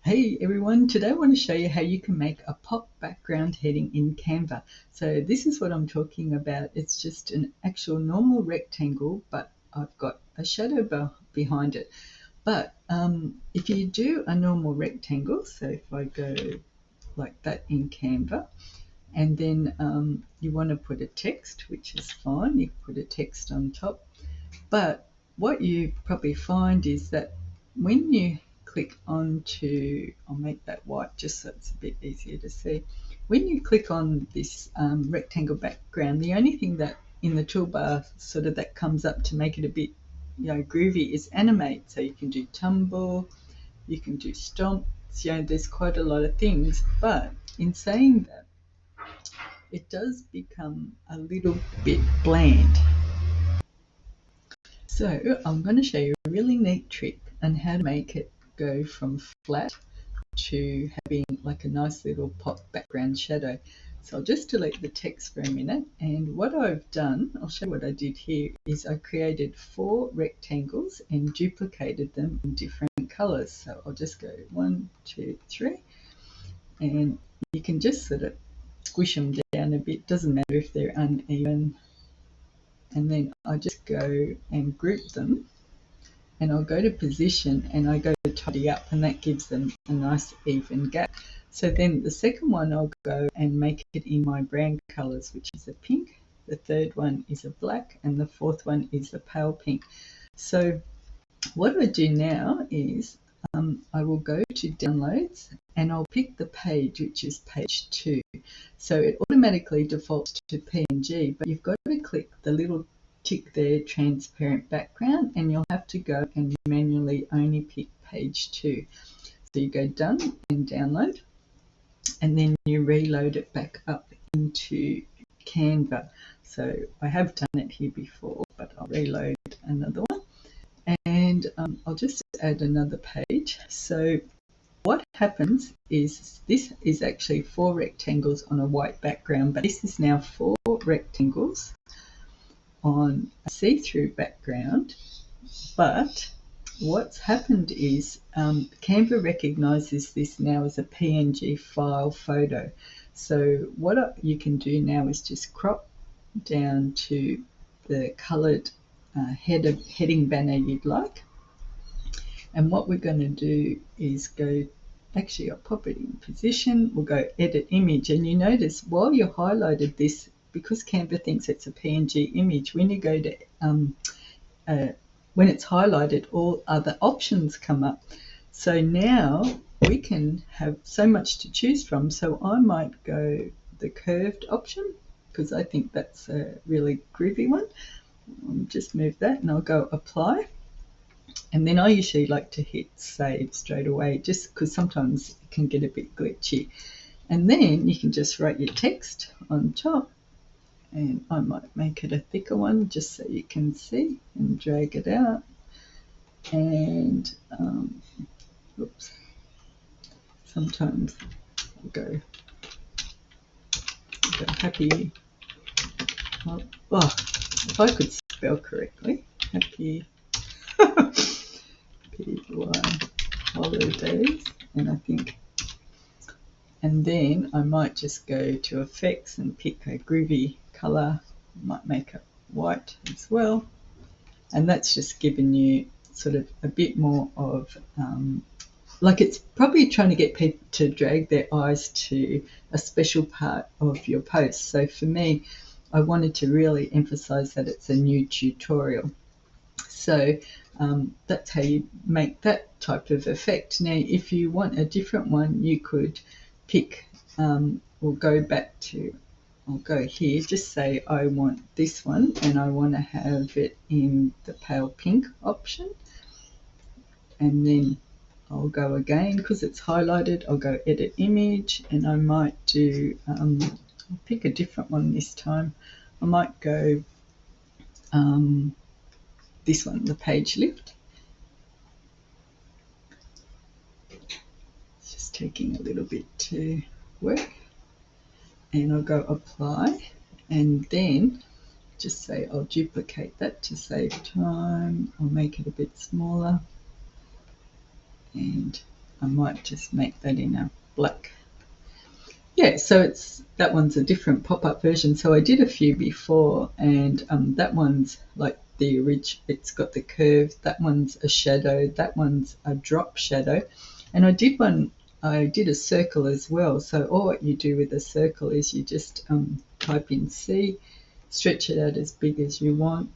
Hey everyone, today I want to show you how you can make a pop background heading in Canva. So this is what I'm talking about. It's just an actual normal rectangle, but I've got a shadow behind it. But if you do a normal rectangle, so if I go like that in Canva, and then you want to put a text, which is fine, you put a text on top. But what you probably find is that when you click onto, I'll make that white just so it's a bit easier to see. When you click on this rectangle background, the only thing that in the toolbar sort of that comes up to make it a bit groovy is animate. So you can do tumble, you can do stomp. There's quite a lot of things. But in saying that, it does become a little bit bland. So I'm going to show you a really neat trick on how to make it go from flat to having like a nice little pop background shadow. So I'll just delete the text for a minute, and what I've done, I'll show you what I did here, is I created 4 rectangles and duplicated them in different colours. So I'll just go 1, 2, 3, and you can just sort of squish them down a bit, doesn't matter if they're uneven. And then I just go and group them, and I'll go to position and I go to tidy up, and that gives them a nice even gap. So then the second one I'll go and make it in my brand colours, which is a pink, the third one is a black, and the fourth one is a pale pink. So what I do now is I will go to downloads and I'll pick the page, which is page 2. So it automatically defaults to PNG, but you've got to click the little tick there, transparent background, and you'll have to go and manually only pick page 2. So you go done and download, and then you reload it back up into Canva. So I have done it here before, but I'll reload another one. And I'll just add another page. So what happens is this is actually 4 rectangles on a white background, but this is now 4 rectangles on a see-through background. But what's happened is Canva recognizes this now as a PNG file photo. So what you can do now is just crop down to the colored heading banner you'd like. And what we're going to do is go, actually I'll pop it in position, we'll go edit image, and you notice while you highlighted this, because Canva thinks it's a PNG image, when you go to, when it's highlighted, all other options come up. So now we can have so much to choose from. So I might go the curved option, because I think that's a really groovy one. I'll just move that and I'll go apply. And then I usually like to hit save straight away, just because sometimes it can get a bit glitchy. And then you can just write your text on top, and I might make it a thicker one just so you can see, and drag it out. And oops, sometimes I'll go happy. Oh, if I could spell correctly, happy holidays, and I think, and then I might just go to effects and pick a groovy color. Might make it white as well, and that's just giving you sort of a bit more of like, it's probably trying to get people to drag their eyes to a special part of your post. So for me, I wanted to really emphasize that it's a new tutorial. So that's how you make that type of effect. Now, if you want a different one, you could pick, we'll go back to, I'll go here, just say I want this one, and I want to have it in the pale pink option. And then I'll go again, because it's highlighted, I'll go edit image, and I might do, I'll pick a different one this time. I might go this one, the page lift. It's just taking a little bit to work. And I'll go apply, and then just say I'll duplicate that to save time. I'll make it a bit smaller, and I might just make that in a black. Yeah, so that one's a different pop-up version. So I did a few before, and that one's like the original. It's got the curve. That one's a shadow. That one's a drop shadow. And I did a circle as well. So all what you do with a circle is you just type in C, stretch it out as big as you want.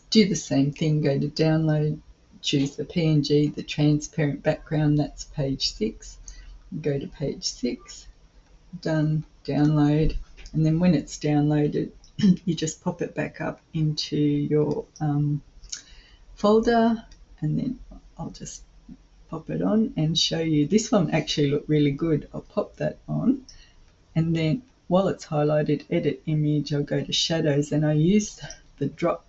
Do the same thing. Go to download, choose the PNG, the transparent background. That's page 6. Go to page 6. Done, download, and then when it's downloaded you just pop it back up into your folder, and then I'll just pop it on and show you. This one actually looked really good. I'll pop that on, and then while it's highlighted, edit image, I'll go to shadows, and I used the drop.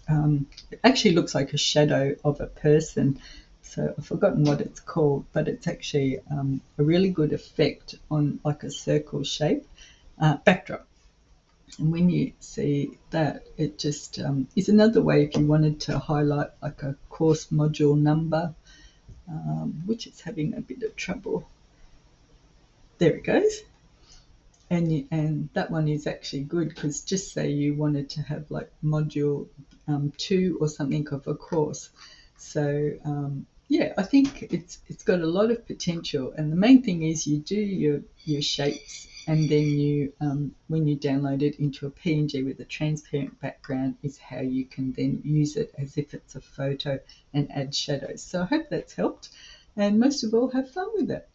It actually looks like a shadow of a person, so I've forgotten what it's called, but it's actually a really good effect on like a circle shape backdrop. And when you see that, it just is another way if you wanted to highlight like a course module number, which is having a bit of trouble. There it goes. And that one is actually good, because just say you wanted to have like module 2 or something of a course. So yeah, I think it's got a lot of potential, and the main thing is you do your shapes, and then you when you download it into a PNG with a transparent background is how you can then use it as if it's a photo and add shadows. So I hope that's helped, and most of all, have fun with it.